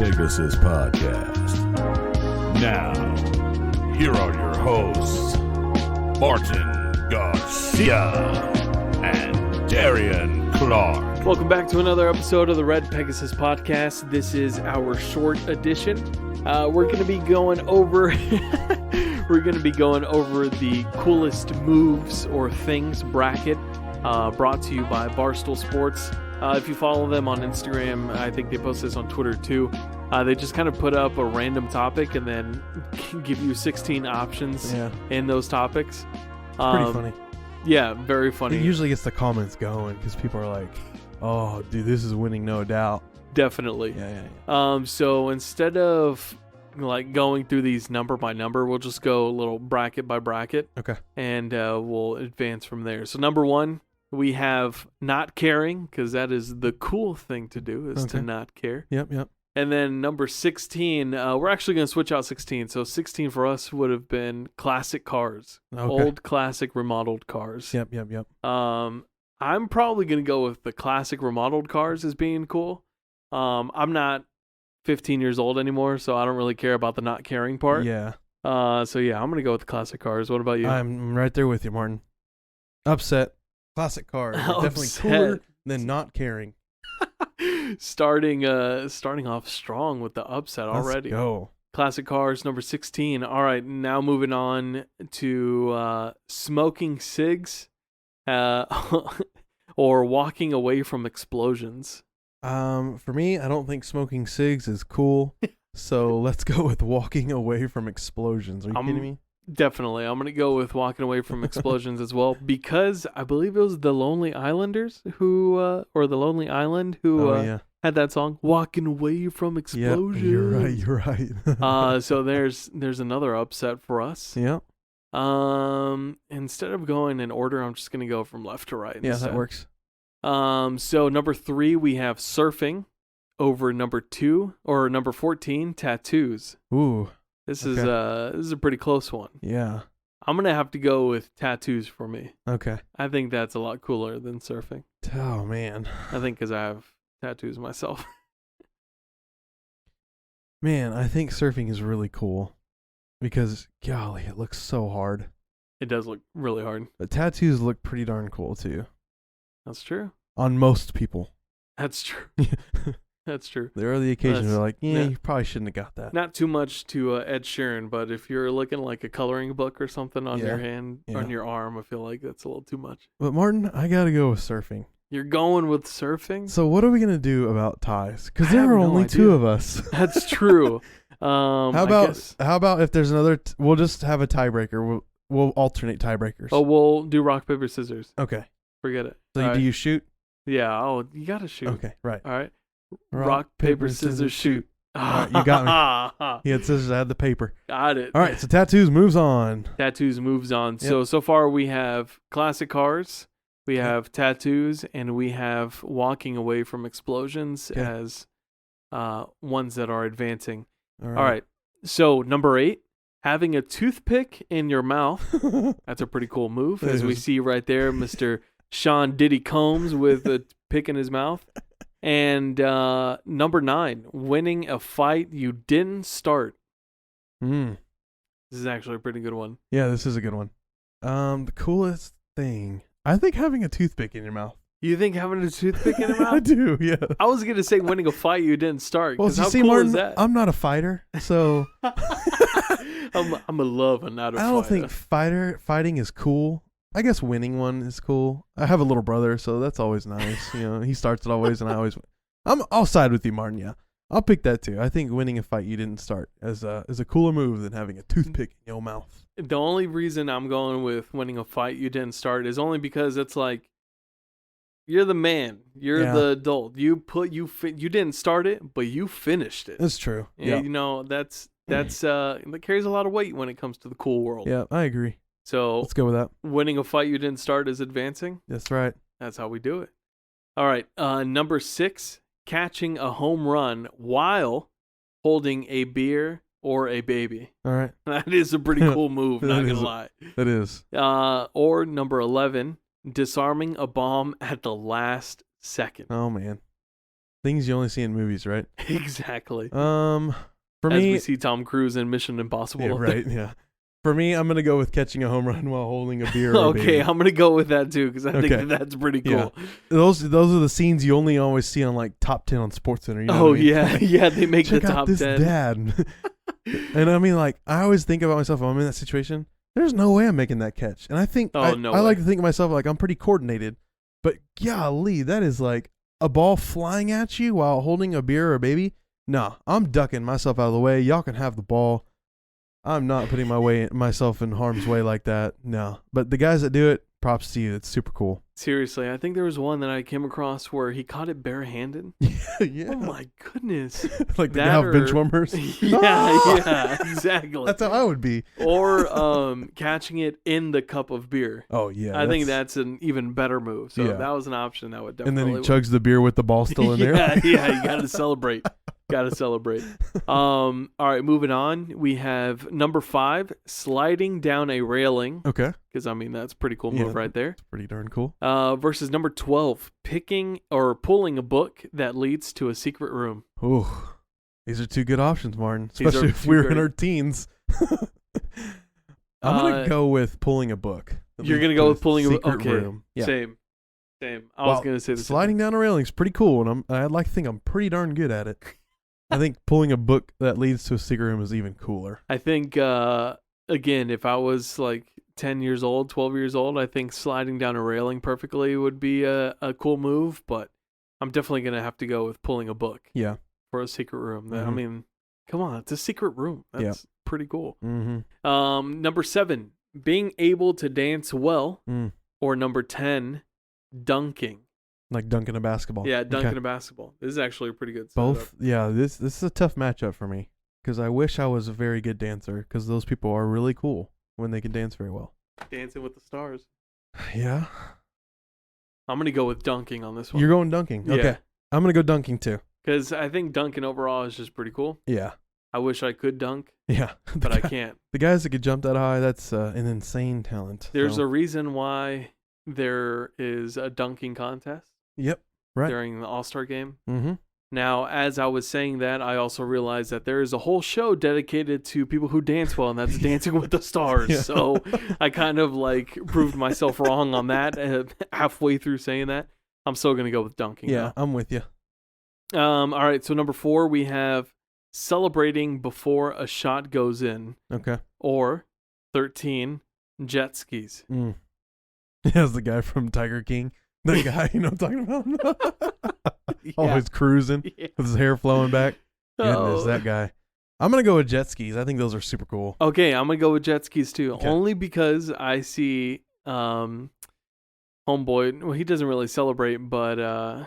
Pegasus Podcast. Now, here are your hosts, Martin Garcia and Darian Clark. Welcome back to another episode of the Red Pegasus Podcast. This is our short edition. We're going to be going over the coolest moves or things bracket brought to you by Barstool Sports. If you follow them on Instagram, I think they post this on Twitter too. They just kind of put up a random topic and then give you 16 options in those topips. Pretty funny. Yeah, very funny. It usually gets the comments going because people are like, "Oh, dude, this is winning, no doubt." Definitely. Yeah. So instead of like going through these number by number, we'll just go a little bracket by bracket. Okay. And we'll advance from there. So number one, we have not caring, because that is the cool thing to do, is to not care. Yep. And then number 16, we're actually going to switch out 16. So 16 for us would have been classic cars, old classic remodeled cars. Yep. I'm probably going to go with the classic remodeled cars as being cool. I'm not 15 years old anymore, so I don't really care about the not caring part. Yeah. So yeah, I'm going to go with the classic cars. What about you? I'm right there with you, Martin. Upset. Classic cars. Definitely cooler than not caring. Starting off strong with the upset already. Let's go. Classic cars, number 16. All right, now moving on to smoking cigs or walking away from explosions. For me, I don't think smoking cigs is cool. So let's go with walking away from explosions. Are you kidding me? Definitely. I'm going to go with walking away from explosions as well, because I believe it was the Lonely Islanders who, or the Lonely Island who had that song, Walking Away from Explosions. Yep, you're right. So there's another upset for us. Yep. Instead of going in order, I'm just going to go from left to right. Yeah, that works. So number 3, we have surfing over number 2, or number 14, tattoos. Ooh. This is a pretty close one. Yeah. I'm going to have to go with tattoos for me. Okay. I think that's a lot cooler than surfing. Oh, man. I think because I have tattoos myself. Man, I think surfing is really cool because, golly, it looks so hard. It does look really hard. But tattoos look pretty darn cool, too. That's true. On most people. That's true. That's true. There are the occasions where like, you probably shouldn't have got that. Not too much to Ed Sheeran, but if you're looking like a coloring book or something on your hand, on your arm, I feel like that's a little too much. But Martin, I got to go with surfing. You're going with surfing? So what are we going to do about ties? Because there are only two of us. That's true. How about if there's another, we'll just have a tiebreaker. We'll alternate tiebreakers. Oh, we'll do rock, paper, scissors. Okay. Forget it. So do you shoot? Yeah. Oh, you got to shoot. Okay, right. All right. Rock, paper, scissors, shoot. All right, you got me. He had scissors, I had the paper. Got it. All right, so tattoos moves on. Tattoos moves on. Yep. So far we have classic cars, we have tattoos, and we have walking away from explosions as ones that are advancing. All right. So number 8, having a toothpick in your mouth. That's a pretty cool move, as we see right there, Mr. Sean Diddy Combs with a pick in his mouth. And number 9, winning a fight you didn't start. This is actually a pretty good one. Yeah, this is a good one. The coolest thing, I think having a toothpick in your mouth. You think having a toothpick in your mouth? I do, yeah. I was going to say winning a fight you didn't start. Well, how see, cool Martin, is that? I'm not a fighter, so... I'm a lover, not a fighter. I don't think fighting is cool. I guess winning one is cool. I have a little brother, so that's always nice. You know, he starts it always, and I always win. I'll side with you, Martin. Yeah, I'll pick that too. I think winning a fight you didn't start is a cooler move than having a toothpick in your mouth. The only reason I'm going with winning a fight you didn't start is only because it's like you're the man, you're the adult. You didn't start it, but you finished it. That's true. Yeah, you know that carries a lot of weight when it comes to the cool world. Yeah, I agree. So let's go with that. Winning a fight you didn't start is advancing. That's right. That's how we do it. All right. Number 6, catching a home run while holding a beer or a baby. All right. That is a pretty cool move, not going to lie. That is. Or number 11, disarming a bomb at the last second. Oh, man. Things you only see in movies, right? Exactly. For As me, we see Tom Cruise in Mission Impossible. yeah, up there. right, yeah. For me, I'm gonna go with catching a home run while holding a beer. Or a Okay, baby. I'm gonna go with that too because I think Okay. that's pretty Yeah. cool. Those are the scenes you only always see on like top 10 on SportsCenter. You know Oh what I mean? yeah, yeah. They make Check the out top this 10. dad. And I mean, like, I always think about myself. If I'm in that situation, there's no way I'm making that catch. And I think Oh, no I like way. to think of myself like I'm pretty coordinated. But golly, that is like a ball flying at you while holding a beer or a baby. Nah, I'm ducking myself out of the way. Y'all can have the ball. I'm not putting myself in harm's way like that. No. But the guys that do it, props to you. It's super cool. Seriously, I think there was one that I came across where he caught it barehanded. Yeah. Oh my goodness. Like the That guy with bench or- warmers. yeah, exactly. That's how I would be. Or catching it in the cup of beer. Oh yeah. I think that's an even better move. So Yeah. if that was an option, that would And then definitely. he chugs the beer with the ball still in there. Yeah, you got to celebrate. Got to celebrate. All right, moving on. We have number 5, sliding down a railing, Okay. because I mean that's a pretty cool Yeah. move right there. Pretty darn cool. Versus number 12, picking or pulling a book that leads to a secret room. Ooh. These are two good options, Martin. These are Especially if two we're in great- our teens. I'm gonna go with pulling a book. that You're leads gonna to go with pulling a book. secret Okay, room. Yeah. same. I was Well, gonna say the sliding down a railing is pretty cool, and I'd like to think I'm pretty darn good at it. I think pulling a book that leads to a secret room is even cooler. I think again, if I was like 10 years old, 12 years old, I think sliding down a railing perfectly would be a cool move. But I'm definitely gonna have to go with pulling a book Yeah. for a secret room. I Mhm. mean, come on, it's a secret room. That's pretty cool. Mm-hmm. Number 7, being able to dance well, Mm. or number 10, dunking. Like dunking a basketball. Yeah, dunking Okay. a basketball. This is actually a pretty good Both. setup. Yeah. This is a tough matchup for me because I wish I was a very good dancer because those people are really cool when they can dance very well. Dancing with the Stars. Yeah. I'm gonna go with dunking on this one. You're going dunking. Yeah. Okay. I'm gonna go dunking too. Because I think dunking overall is just pretty cool. Yeah. I wish I could dunk, Yeah. but I can't. The guys that could jump that high, that's an insane talent. There's So- a reason why there is a dunking contest Yep. Right. during the All-Star game. Mm-hmm. Now, as I was saying that, I also realized that there is a whole show dedicated to people who dance well, and that's Dancing with the Stars. Yeah. So I kind of like proved myself wrong on that halfway through saying that. I'm still going to go with dunking. Yeah, I'm with you. All right. So number 4, we have celebrating before a shot goes in, Okay. or 13, jet skis. Mm. That's the guy from Tiger King. That guy, you know what I'm talking about? Always cruising Yeah. with his hair flowing back. Goodness, Oh. that guy. I'm going to go with jet skis. I think those are super cool. Okay, I'm gonna go with jet skis too, Okay. only because I see homeboy. Well, he doesn't really celebrate, but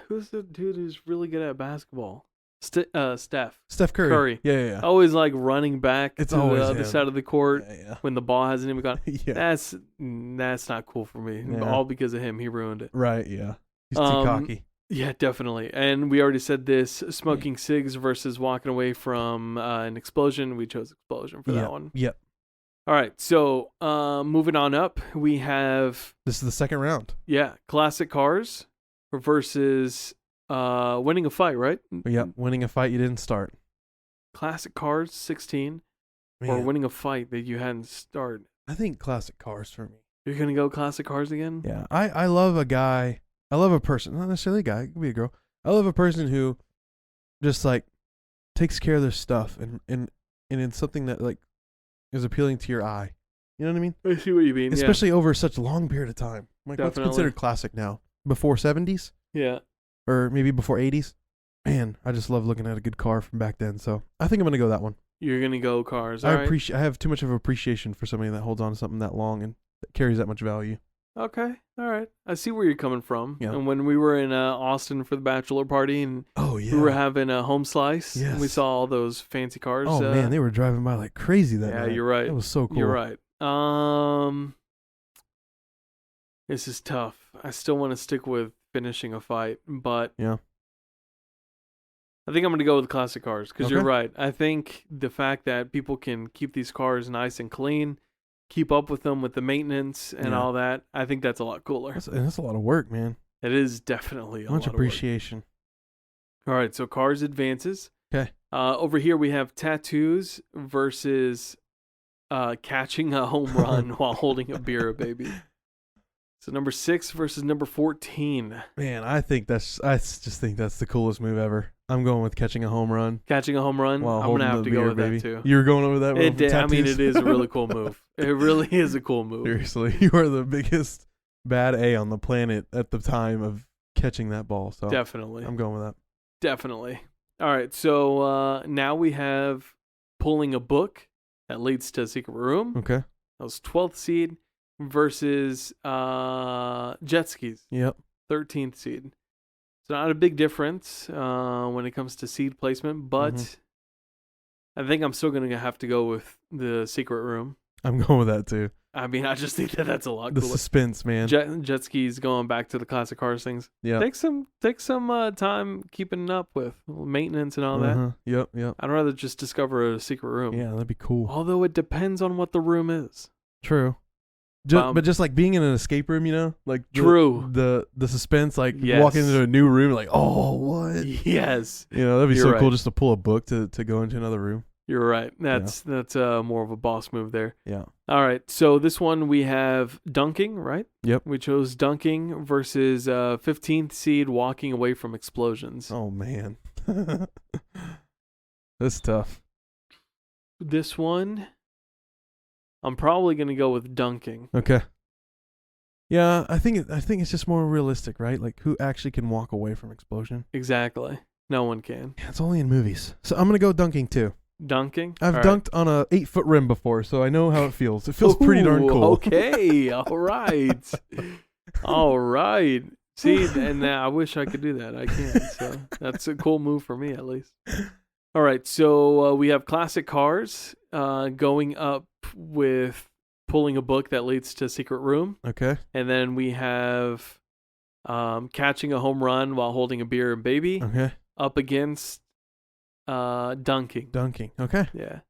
who's the dude who's really good at basketball? Steph Steph Curry. Curry. Yeah, yeah, Always like running back It's to the always other him. side of the court yeah. when the ball hasn't even gone. Yeah. That's not cool for me. Yeah. All because of him. He ruined it. Right, yeah. He's too Um, cocky. Yeah, definitely. And we already said this: smoking cigs versus walking away from an explosion. We chose explosion for Yeah. that one. Yep. All right, so moving on up, we have This is the second round. classic cars versus winning a fight, right? Yep. Winning a fight you didn't start. Classic cars 16 or Man, winning a fight that you hadn't started. I think classic cars for me. You're gonna go classic cars again? Yeah. I love a guy. I love a person. Not necessarily a guy. It could be a girl. I love a person who just like takes care of their stuff and it's something that like is appealing to your eye. You know what I mean? I see what you mean. Especially over such a long period of time. Like what's Definitely. considered classic now? Before 70s? Yeah. Or maybe before 80s? Man, I just love looking at a good car from back then. So I think I'm going to go that one. You're gonna go cars. I All right. I have too much of appreciation for somebody that holds on to something that long and that carries that much value. Okay. All right. I see where you're coming from. Yeah. And when we were in Austin for the bachelor party and Oh yeah. we were having a home slice, and we Yes. saw all those fancy cars. Oh man, they were driving by like crazy that yeah, night. you're right. That was so cool. You're right. This is tough. I still want to stick with finishing a fight, but Yeah. I think I'm going to go with classic cars because you're Okay. right. I think the fact that people can keep these cars nice and clean, keep up with them with the maintenance and Yeah. all that, I think that's a lot cooler. That's a lot of work, man. It is definitely a Much lot appreciation. All right, so cars advances. 'Kay. Over here we have tattoos versus catching a home run while holding a beer or baby. So number 6 versus number 14. Man, I just think that's the coolest move ever. I'm going with catching a home run Catching a home run. while I'm holding gonna have the to go beer, with baby. that too. You're going over that one? It is a really cool move. It really is a cool move. Seriously, you are the biggest bad A on the planet at the time of catching that ball. So Definitely. I'm going with that. Definitely. All right, so now we have pulling a book that leads to a secret room. Okay. That was 12th seed versus jet skis, Yep. 13th seed. So not a big difference when it comes to seed placement, but Mhm. I think I'm still going to have to go with the secret room. I'm going with that too. I mean, I just think that's a lot The cooler. suspense, man. Jet skis going back to the classic cars things. Yeah. Take some time keeping up with maintenance and all that. Yep. I'd rather just discover a secret room. Yeah, that'd be cool. Although it depends on what the room is. True. But just like being in an escape room, like True. The suspense, like Yes. walking into a new room, like, oh, what? Yes, That'd be You're so right. cool just to pull a book to go into another room. you're right. That's more of a boss move there. Yeah. All right, so this one we have dunking, right? Yep. We chose dunking versus 15th seed walking away from explosions. Oh man, that's tough. This one, I'm probably gonna go with dunking. Okay. Yeah, I think it's just more realistic, right? Like who actually can walk away from explosion? Exactly. No one can. Yeah, it's only in movies. So I'm gonna go dunking too. Dunking? I've All right. dunked on a 8-foot rim before, so I know how it feels. It feels pretty darn Ooh, cool. Okay. All right. All right. See, and I wish I could do that. I can't. So that's a cool move for me, at least. All right. So we have classic cars going up with pulling a book that leads to secret room. Okay. And then we have catching a home run while holding a beer and baby Okay. up against dunking. Dunking. Okay. Yeah.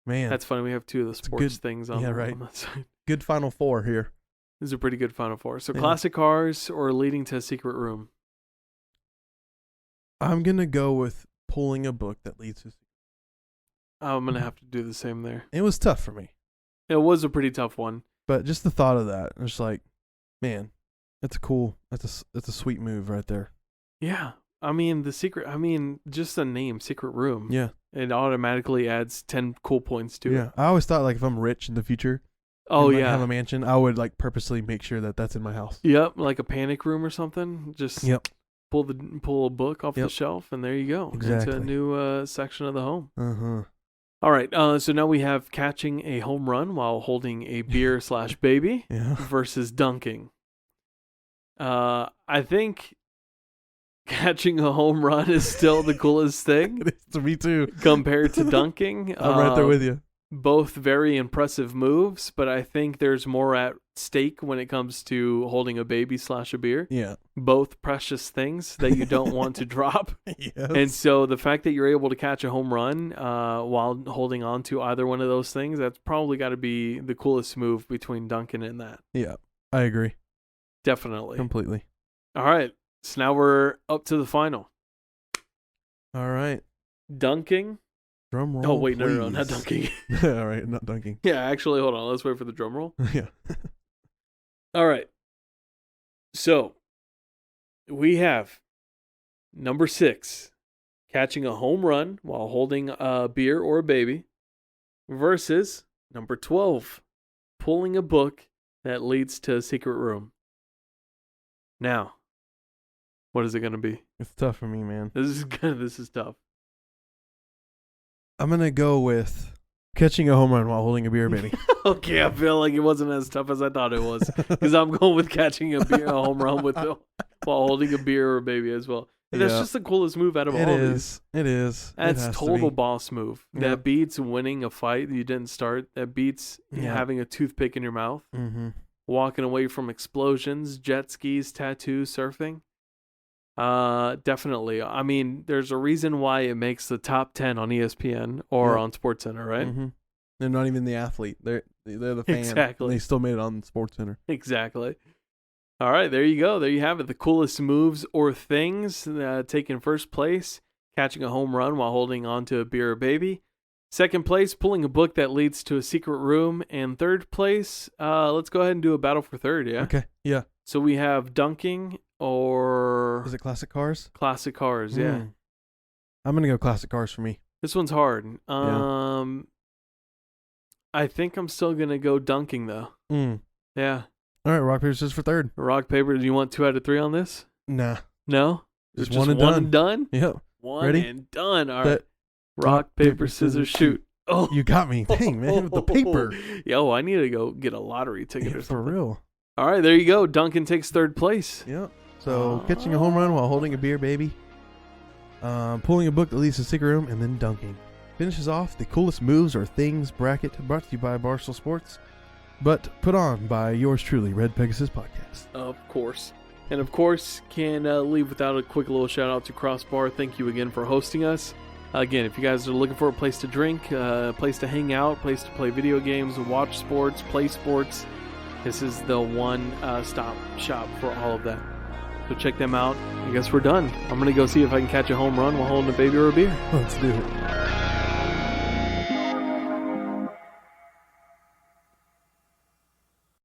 Man, That's funny. We have two of the a sports good- things on, yeah, right. on that side. good Final Four here. This is a pretty good Final Four. So Yeah. classic cars or leading to a secret room? I'm gonna go with pulling a book that leads to. I'm going to have to do the same there. It was tough for me, It was a pretty tough one. but just the thought of that, it's just like, man, that's a sweet move right there. Yeah. I mean, just the name, secret room. Yeah. It automatically adds 10 cool points to it. Yeah. I always thought like if I'm rich in the future, Oh, and, like, yeah. have a mansion, I would like purposely make sure that that's in my house. Yep. Like a panic room or something. Just Yep. pull a book off the Yep. shelf, and there you go. Exactly. It's a new section of the home. Uh-huh. All right. So now we have catching a home run while holding a beer / baby Yeah. versus dunking. I think catching a home run is still the coolest thing It is to me too. compared to dunking. I'm right there with you. Both very impressive moves, but I think there's more at stake when it comes to holding a baby / a beer. Yeah. Both precious things that you don't want to drop. Yes. And so the fact that you're able to catch a home run while holding on to either one of those things, that's probably got to be the coolest move between dunking and that. Yeah. I agree Definitely. completely. All right. So now we're up to the final. All right. Dunking. Drum roll. Oh, wait, no, not please. dunking. All right, not dunking. Yeah, actually, hold on. Let's wait for the drum roll. Yeah. All right. So we have number 6, catching a home run while holding a beer or a baby, versus number 12, pulling a book that leads to a secret room. Now, what is it going to be? It's tough for me, man. This is tough. I'm gonna go with catching a home run while holding a beer, baby. Okay, I feel like it wasn't as tough as I thought it was, because I'm going with catching a home run while holding a beer or a baby as well. And that's Yeah. just the coolest move out of all It of these. is. It is. That's It has to total be. boss move. Yeah. That beats winning a fight that you didn't start. That beats Yeah. having a toothpick in your mouth, Mm-hmm. walking away from explosions, jet skis, tattoos, surfing. Definitely. I mean, there's a reason why it makes the top 10 on ESPN or Yeah. on SportsCenter, right? Mm-hmm. They're not even the athlete. They're the fan. Exactly. They still made it on SportsCenter. Exactly. All right, there you go. There you have it. The coolest moves or things. Taking first place, catching a home run while holding on to a beer or baby. Second place, pulling a book that leads to a secret room. And third place, let's go ahead and do a battle for third, yeah? Okay, yeah. So we have dunking or... Is it classic cars? Classic cars, yeah. I'm going to go classic cars for me. This one's hard. I think I'm still going to go dunking, though. Yeah. All right, rock, paper, scissors for third. Rock, paper, do you want 2 out of 3 on this? Nah. No? Just one and done. Yep. One Ready? and done. All right. Rock, paper, scissors, shoot. Oh, you got me. Dang, man, with the paper. Yo, I need to go get a lottery ticket or something. For real. All right, there you go. Duncan takes third place. Yep. So catching a home run while holding a beer, baby. Pulling a book that leads to a secret room, and then dunking. Finishes off the coolest moves or things bracket, brought to you by Barstool Sports, but put on by yours truly, Red Pegasus Podcast. Of course. And of course, can leave without a quick little shout out to Crossbar. Thank you again for hosting us. Again, if you guys are looking for a place to drink, a place to hang out, place to play video games, watch sports, play sports, this is the one-stop shop for all of that. So check them out. I guess we're done. I'm going to go see if I can catch a home run while holding a baby or a beer. Let's do it.